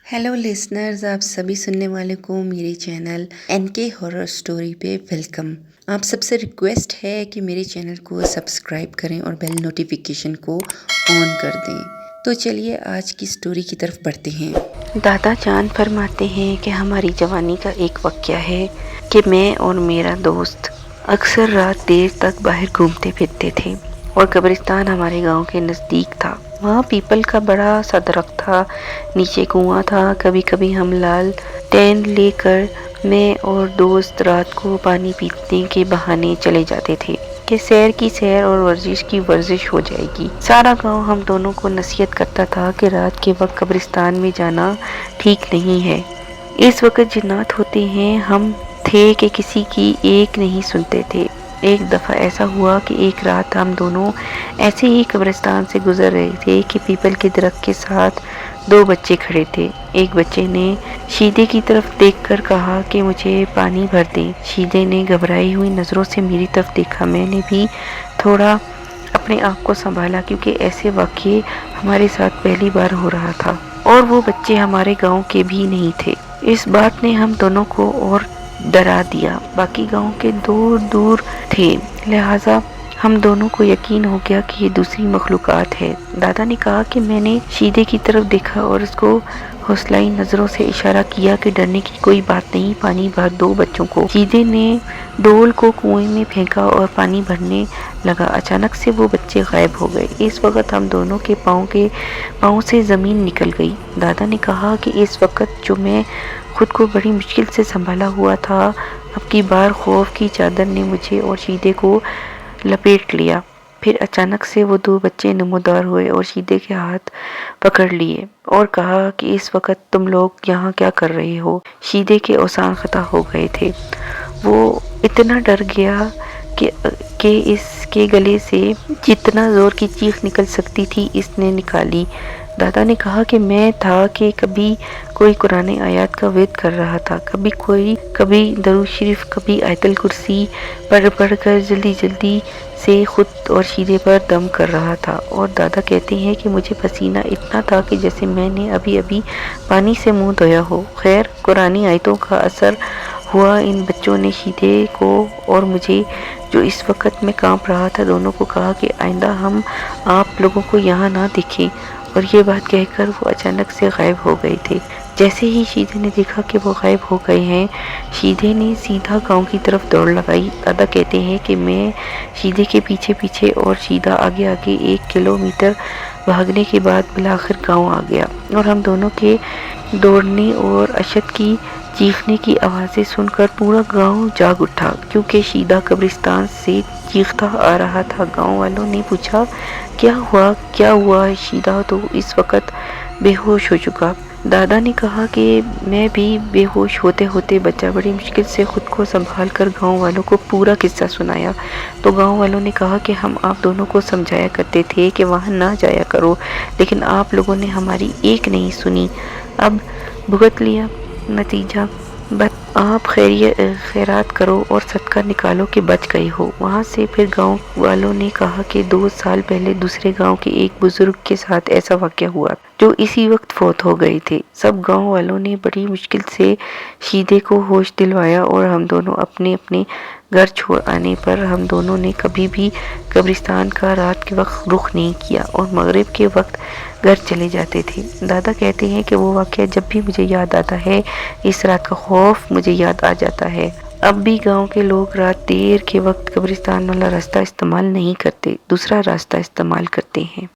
Hello listeners, आप सभी सुनने वाले को मेरे चैनल एनके हॉरर स्टोरी पे वेलकम। आप सबसे रिक्वेस्ट है कि मेरे चैनल को सब्सक्राइब करें और बेल नोटिफिकेशन को ऑन कर दें। तो चलिए आज की स्टोरी की तरफ बढ़ते हैं। दादा जान फरमाते हैं कि हमारी जवानी का एक वाक़या है कि मैं और मेरा दोस्त अक्सर रात देर तक बाहर घूमते फिरते थे और कब्रिस्तान हमारे गांव के नज़दीक था। वहाँ पीपल का बड़ा सा दरख्त था, नीचे कुआं था। कभी कभी हम लाल टेन लेकर मैं और दोस्त रात को पानी पीने के बहाने चले जाते थे कि सैर की सैर और वर्जिश की वर्जिश हो जाएगी। सारा गांव हम दोनों को नसीहत करता था कि रात के वक्त कब्रिस्तान में जाना ठीक नहीं है, इस वक्त जिन्नात होते हैं। हम थे कि किसी की एक नहीं सुनते थे। एक दफ़ा ऐसा हुआ कि एक रात हम दोनों ऐसे ही कब्रिस्तान से गुजर रहे थे कि पीपल के दरख्त के साथ दो बच्चे खड़े थे। एक बच्चे ने शीदे की तरफ देखकर कहा कि मुझे पानी भर दें। शीदे ने घबराई हुई नज़रों से मेरी तरफ देखा। मैंने भी थोड़ा अपने आप को संभाला क्योंकि ऐसे वाक़ये हमारे साथ पहली बार हो रहा था और वो बच्चे हमारे गांव के भी नहीं थे। इस बात ने हम दोनों को और डरा दिया। बाकी गांव के दूर दूर थे, लिहाजा हम दोनों को यकीन हो गया कि ये दूसरी मखलूकात है। दादा ने कहा कि मैंने शीदे की तरफ देखा और उसको हौसलाई नज़रों से इशारा किया कि डरने की कोई बात नहीं, पानी भर दो बच्चों को। शीदे ने डोल को कुएं में फेंका और पानी भरने लगा। अचानक से वो बच्चे गायब हो गए। इस वक्त हम दोनों के पाँव से ज़मीन निकल गई। दादा ने कहा कि इस वक्त जो मैं खुद को बड़ी मुश्किल से संभाला हुआ था, अब की बार खौफ की चादर ने मुझे और शीदे को लपेट लिया। फिर अचानक से वो दो बच्चे नमोदार हुए और शीदे के हाथ पकड़ लिए और कहा कि इस वक्त तुम लोग यहाँ क्या कर रहे हो। शीदे के औसान खता हो गए थे। वो इतना डर गया कि इसके गले से जितना जोर की चीख निकल सकती थी इसने निकाली। दादा ने कहा कि मैं था कि कभी कोई कुरान आयत का वेद कर रहा था, कभी दरूद शरीफ, कभी आयतल कुर्सी पढ़ कर जल्दी से खुद और शीदे पर दम कर रहा था। और दादा कहते हैं कि मुझे पसीना इतना था कि जैसे मैंने अभी पानी से मुंह धोया हो। खैर, कुरानी आयतों का असर हुआ। इन बच्चों ने शीदे को और मुझे, जो इस वक्त में कांप रहा था, दोनों को कहा कि आइंदा हम आप लोगों को यहाँ ना दिखें। और ये बात कहकर वो अचानक से गायब हो गए थे। जैसे ही शीदे ने देखा कि वो गायब हो गए हैं, शीदे ने सीधा गांव की तरफ दौड़ लगाई। दादा कहते हैं कि मैं शीदे के पीछे और शीदा आगे 1 किलोमीटर भागने के बाद बिलाखिर गांव आ गया और हम दोनों के दौड़ने और अशद की चीखने की आवाज़ें सुनकर पूरा गांव जाग उठा क्योंकि शीदा कब्रिस्तान से चीखता आ रहा था। गांव वालों ने पूछा, क्या हुआ? शीदा तो इस वक्त बेहोश हो चुका। दादा ने कहा कि मैं भी बेहोश होते होते बचा। बड़ी मुश्किल से खुद को संभाल कर गाँव वालों को पूरा किस्सा सुनाया तो गाँव वालों ने कहा कि हम आप दोनों को समझाया करते थे कि वहाँ ना जाया करो, लेकिन आप लोगों ने हमारी एक नहीं सुनी। अब भुगत लिया नतीजा। बस आप खैरात करो और सदका निकालो कि बच गई हो। वहाँ से फिर गांव वालों ने कहा कि 2 साल पहले दूसरे गांव के एक बुजुर्ग के साथ ऐसा वाक़या हुआ जो इसी वक्त फौत हो गए थे। सब गांव वालों ने बड़ी मुश्किल से शीदे को होश दिलवाया और हम दोनों अपने अपने घर छोड़ आने पर हम दोनों ने कभी भी कब्रिस्तान का रात के वक्त रुख नहीं किया और मगरिब के वक्त घर चले जाते थे। दादा कहते हैं कि वो वाक़या जब भी मुझे याद आता है, इस रात का खौफ मुझे याद आ जाता है। अब भी गांव के लोग रात देर के वक्त कब्रिस्तान वाला रास्ता इस्तेमाल नहीं करते, दूसरा रास्ता इस्तेमाल करते हैं।